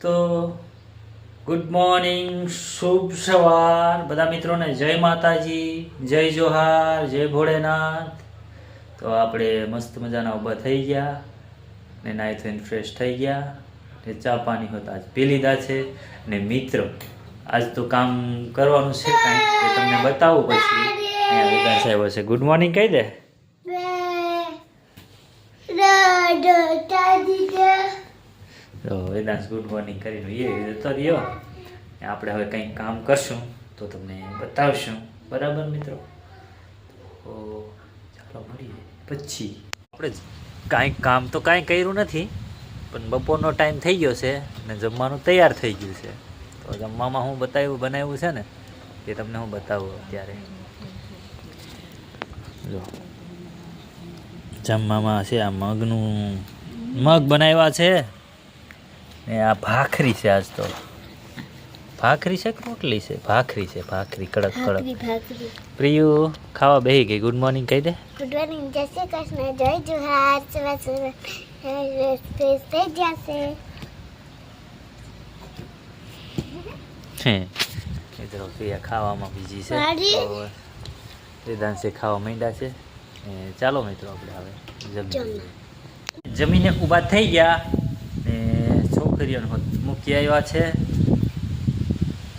તો good morning, શુભ સવાર બધા મિત્રોને. જય માતાજી, જય જોહાર, જય ભોળેનાથ. તો આપણે મસ્ત મજાના ઊભા થઈ ગયા ને નાહી ધોઈને ફ્રેશ થઈ ગયા ને ચા પાણી હોતા આજ પી લીધા છે. ને મિત્રો આજ તો કામ કરવાનું છે કાંઈ એ તમને બતાવું પછી. અહીંયા વિકાસ આવ્યો છે. ગુડ મોર્નિંગ કહી દે. તો વેદાંશ ગુડ મોર્નિંગ કરીને એ જતો રહ્યો. આપણે હવે કંઈક કામ કરશું તો તમને બતાવશું, બરાબર મિત્રો? તો ચાલો મળીએ પછી. આપણે કાંઈક કામ તો કાંઈ કર્યું નથી, પણ બપોરનો ટાઈમ થઈ ગયો છે ને જમવાનું તૈયાર થઈ ગયું છે. તો જમવામાં હું બનાવ્યું છે ને એ તમને હું બતાવું અત્યારે. જો જમવામાં છે આ મગ બનાવ્યા છે ને આ ભાખરી છે. આજ તો ભાખરી છે કે રોટલી છે? ભાખરી છે, ભાખરી કડક કડક. પ્રિયુ ખાવા બેહી ગઈ. ગુડ મોર્નિંગ કહી દે. ગુડ મોર્નિંગ, જય શ્રી કૃષ્ણ, જય જોહાર. ફ્રેશ થઈ જશે. મિત્રો પ્રિયા ખાવામાં બીજી છે. વેદાંશે ખાવા માંડ્યા છે. ચાલો મિત્રો આપણે હવે જમીને ઊભા થઈ ગયા ને છોકરીઓને મૂકી આવ્યા છે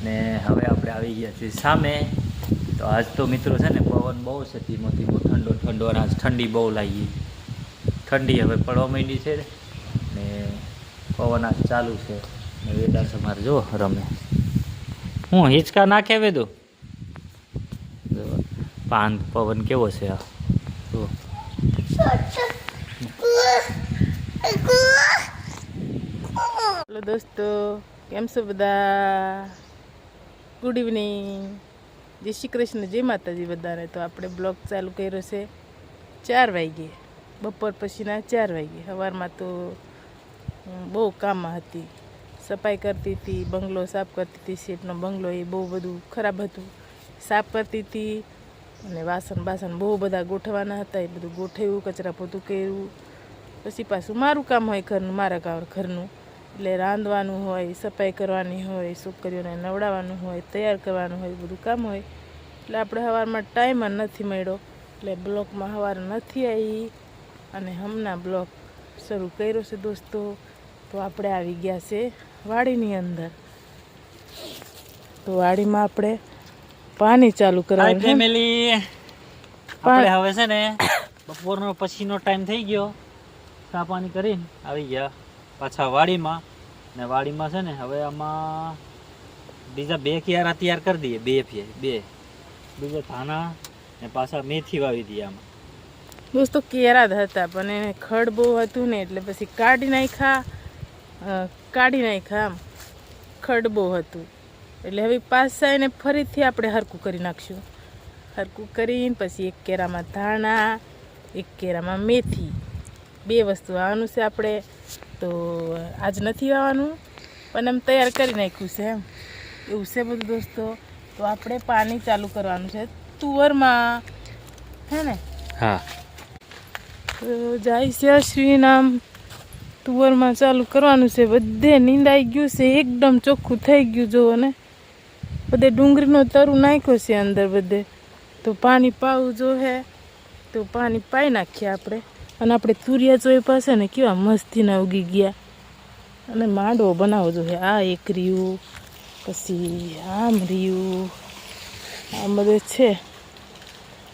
ને હવે આપણે આવી ગયા છીએ સામે. તો આજ તો મિત્રો છે ને પવન બહુ છે, ધીમો ધીમો ઠંડો ઠંડો. અને આજ ઠંડી બહુ લાગી. ઠંડી હવે પડવા માંડી છે ને પવન આજ ચાલુ છે ને વેદાંશ અમારે જો રમે. હું હિંચકા નાખે વેદો પાન પવન કેવો છે આ તો. હેલો દોસ્તો, કેમ છો બધા? ગુડ ઇવનિંગ, જય શ્રી કૃષ્ણ, જય માતાજી બધાને. તો આપણે બ્લોગ ચાલુ કર્યો છે 4 વાગ્યે, બપોર પછીના 4 વાગ્યે. સવારમાં તો બહુ કામમાં હતી, સફાઈ કરતી હતી, બંગલો સાફ કરતી હતી. શેઠનો બંગલો એ બહુ બધું ખરાબ હતું, સાફ કરતી હતી. અને વાસણ બહુ બધા ગોઠવવાના હતા, એ બધું ગોઠવ્યું, કચરા પોતું કર્યું. પછી પાછું મારું કામ હોય ઘરનું, મારા ઘરનું, એટલે રાંધવાનું હોય, સફાઈ કરવાની હોય, છોકરીઓને નવડાવવાનું હોય, તૈયાર કરવાનું હોય, બધું કામ હોય. એટલે આપણે સવારમાં ટાઈમ જ નથી મળ્યો, એટલે બ્લોગમાં સવાર નથી આવી. અને હમણાં બ્લોગ શરૂ કર્યો છે દોસ્તો. તો આપણે આવી ગયા છે વાડીની અંદર. તો વાડીમાં આપણે પાણી ચાલુ કરવાનું. ફેમિલી આપણે હવે છે ને બપોરનો પછીનો ટાઈમ થઈ ગયો, ચા પાણી કરીને આવી ગયા પાછા વાડીમાં. ને વાડીમાં છે ને હવે આમાં બીજા 2 ક્યારા તૈયાર કરી દઈએ. 2 બીજા ધાણા ને પાછા મેથી વાવી દઈએ આમાં. દોસ્તો કેરા જ હતા, પણ એને ખડ બહુ હતું ને એટલે પછી કાઢી નાખ્યા આમ. ખડ બહુ હતું એટલે હવે પાછા એને ફરીથી આપણે હરકું કરી નાખશું. હરકું કરીને પછી 1 કેરામાં ધાણા, 1 કેરામાં મેથી, 2 વસ્તુ વાવવાનું છે આપણે. તો આજ નથી વાવવાનું, પણ એમ તૈયાર કરી નાખ્યું છે એમ, એવું છે બધું દોસ્તો. તો આપણે પાણી ચાલુ કરવાનું છે તુવરમાં, હે ને? હા. તો જાય છે અશ્વિન, આમ તુવરમાં ચાલુ કરવાનું છે. બધે નીંદાઈ ગયું છે, એકદમ ચોખ્ખું થઈ ગયું. જુઓ ને, બધે ડુંગળીનો તરું નાખ્યો છે અંદર બધે. તો પાણી પાવું જો હે તો પાણી પાઈ નાખીએ આપણે. અને આપણે તુરિયા ચોઈ પાસે ને કેવા મસ્તીના ઉગી ગયા. અને માંડવો બનાવવો જોઈએ. આ એક રહ્યું, પછી આમ રહ્યું, આમ બધે છે,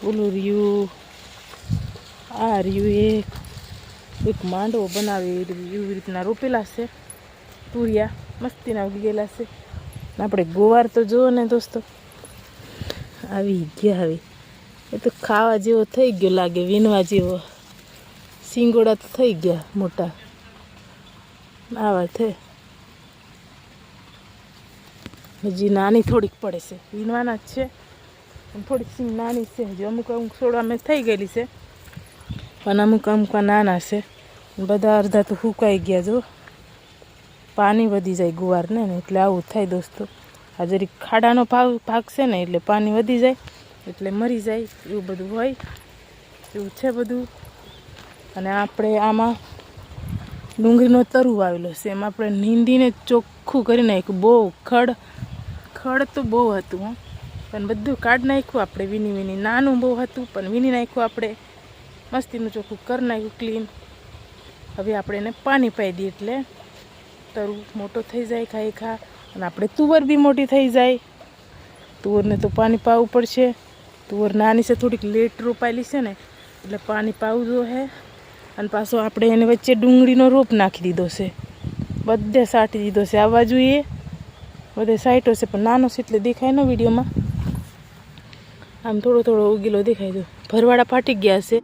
ઓલું રહ્યું, આ રહ્યું. એક માંડવો બનાવે એવી રીતના રોપેલા છે તુરિયા, મસ્તીના ઉગી ગયેલા છે. આપણે ગોવાર તો જુઓ ને દોસ્તો, આવી ગયા. હવે એ તો ખાવા જેવો થઈ ગયો લાગે, વીણવા જેવો. સિંગોડા તો થઈ ગયા મોટા, આવા છે. હજી નાની થોડીક પડે છે, વીણવાના જ છે, પણ થોડીક સિંગ નાની છે. હજી અમુક છોડવા મેં થઈ ગયેલી છે, પણ અમુક નાના છે. બધા અડધા તો સુકાઈ ગયા. જો પાણી વધી જાય ગુવારને ને એટલે આવું થાય દોસ્તો. આ જરીક ખાડાનો ભાગ છે ને એટલે પાણી વધી જાય એટલે મરી જાય, એવું બધું હોય, એવું છે બધું. અને આપણે આમાં ડુંગળીનો તરુ વાવેલો છે. એમ આપણે નીંદીને ચોખ્ખું કરી નાખ્યું. બહુ ખડ તો બહુ હતું હં, પણ બધું કાઢી નાખ્યું આપણે. વીની નાનું બહુ હતું પણ વીની નાખ્યું આપણે. મસ્તીનું ચોખ્ખું કરી નાખ્યું ક્લીન. હવે આપણે એને પાણી પાઈ દઈએ એટલે તરુ મોટો થઈ જાય ખા. અને આપણે તુવર બી મોટી થઈ જાય. તુવરને તો પાણી પાવું પડશે. તુવર નાની છે, થોડીક લેટ રોપાયેલી છે ને, એટલે પાણી પાવું જોઈએ. અને પાછો આપણે એને વચ્ચે ડુંગળીનો રોપ નાખી દીધો છે. બધે સાટી દીધો છે. આવવા જોઈએ બધે સાઈટો છે, પણ નાનો છે એટલે દેખાય ને વિડીયોમાં. આમ થોડો ઉગેલો દેખાય તો ભરવાડા ફાટી ગયા છે.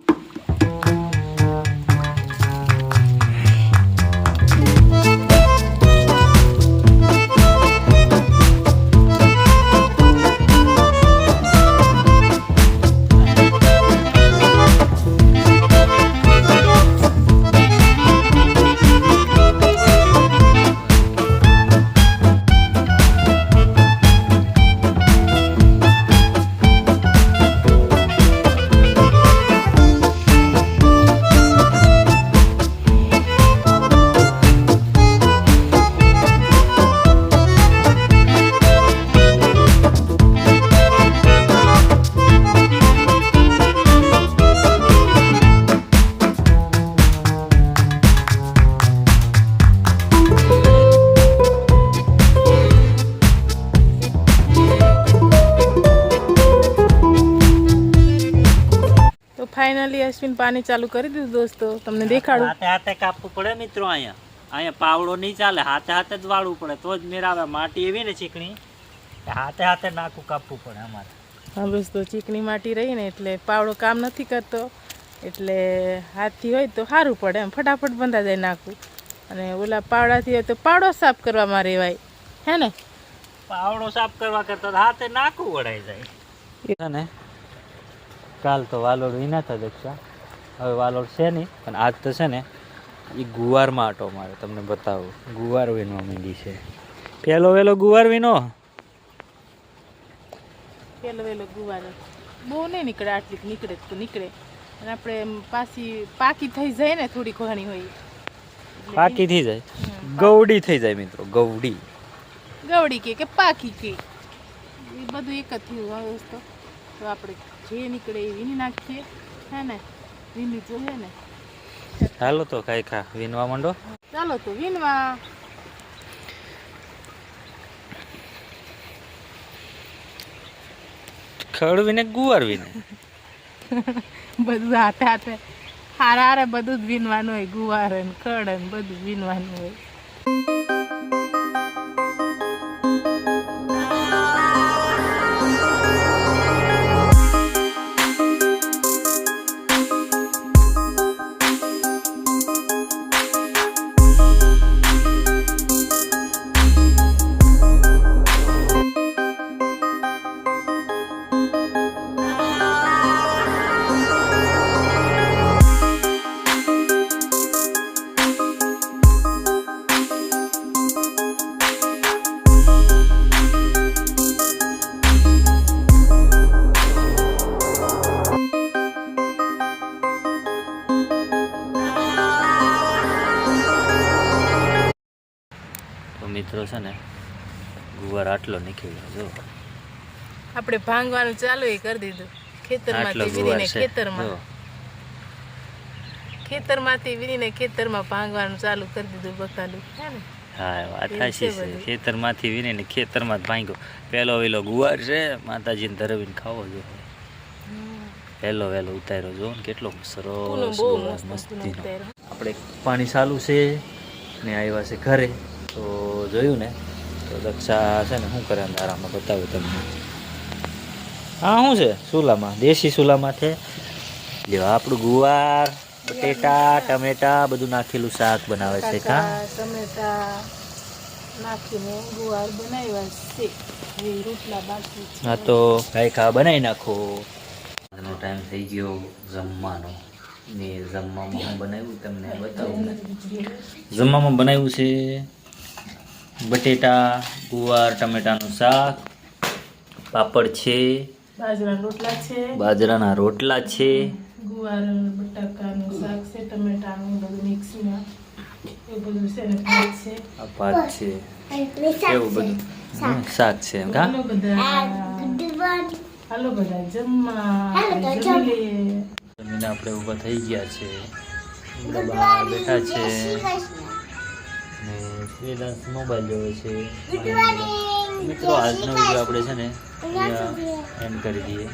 ફાઇનલી અશ્વિન પાણી ચાલુ કરી દીધું દોસ્તો. તમને દેખાડું. હાથે કાપવું પડે મિત્રો. અહીંયા પાવડો નહીં ચાલે, હાથે જ વાળવું પડે તો જ મેરાવે. માટી એવી ને ચીકણી, હાથે નાખું કાપવું પડે અમારે. હા બસ, તો ચીકણી માટી રહી ને એટલે પાવડો કામ નથી કરતો, એટલે હાથથી હોય તો સારું પડે. એમ ફટાફટ બંધા જાય નાખવું. અને ઓલા પાવડાથી હોય તો પાવડો સાફ કરવામાં રહેવાય, હે ને? પાવડો સાફ કરવા કરતા હાથે નાખવું વળાઈ જાય ને. કાલ તો વાલોડ વિના હતા દક્ષા, હવે વાલોડ છે નહીં, પણ આજ તો છે ને એ ગુવારમાં આટો મારે. તમને બતાવું, ગુવાર વીણવા માંડી છે. પહેલો વેલો ગુવાર વીનો. પહેલો વેલો ગુવાર બહુ નહીં નીકળે, આટલી નીકળે તો નીકળે. અને આપણે પાછી પાકી થઈ જાય ને, થોડી ઘણી હોય પાકી થઈ જાય, ગવડી થઈ જાય મિત્રો. ગવડી કે પાકી કે એ બધું એક જ થયું હવે દોસ્તો. તો આપણે જે નીકળે એ વીણી નાખીએ, હે ને? વીણી તો હે ને. ચાલો તો કાંઈ વીણવા માંડો. ચાલો તો વીણવા. ખડ વીને ગુવાર વીને બધું હાથે હારે બધું જ વીણવાનું હોય. ગુવાર ને ખડ ને બધું વીણવાનું હોય. મિત્રો છે ને ગુવાર આટલો નીકળ્યો જો. આપણે ભાંગવાનું ચાલુ કરી દીધું. ખેતરમાંથી વીણીને ખેતરમાં ભાંગવાનું ચાલુ કરી દીધું બકાલું, હે ને? હા વાત સાચી છે. ખેતરમાંથી વીણીને ખેતરમાં જ ભાંગ્યો. પહેલો વેલો ગુવાર છે, માતાજીને ધરવીને ખાવો જોઈએ. પહેલો વેલો ઉતાર્યો જો ને, કેટલો સરસ મસ્તીનો. આપણે પાણી ચાલુ છે ને આવ્યા છે ઘરે. તો જોયું ને, તો દક્ષા છે ને શું કરે અંધારામાં બતાવું તમને. હા શું છે ચૂલામાં, દેશી ચૂલામાં છે. લ્યો આપણું ગુવાર, બટેટા, ટમેટા બધું નાખેલું શાક બનાવે છે. ટમેટા નાખીને ગુવાર બનાવ્યા છે. રોટલા બાકી છે. હા તો કાંઈ ખાવા બનાવી નાખો. આજનો ટાઈમ થઈ ગયો જમવાનો. ને જમવામાં હું બનાવ્યું તમને બતાવું ને. જમવામાં બનાવ્યું છે બટેટા, ગુવાર, ટમેટાનું શાક, પાપડ છે, બાજરાના રોટલા છે, ગુવાર બટાકાનું શાક છે, ટમેટાનું બધું મિક્સમાં એ બધું છે ને ભાત છે. આ ભાત છે નિશાન એવું બધું શાક છે એમ કા હાલો બધા હાલો બધા જમવા આપણે જમી લઈએ. જમીને આપણે ઊભા થઈ ગયા છે બહાર બેઠા છે ને વેદાંશ મોબાઈલ જોવે છે. મિત્રો આજનો વિડીયો આપણે છે ને અહીંયા એન્ડ કરી દઈએ.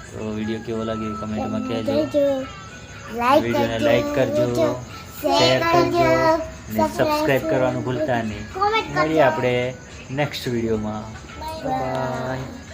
તો વિડીયો કેવો લાગે કમેન્ટમાં કહેજો. વિડીયોને લાઈક કરજો, શેર કરજો અને સબસ્ક્રાઈબ કરવાનું ભૂલતા નહીં. મળીએ આપણે નેક્સ્ટ વિડીયોમાં. બાય.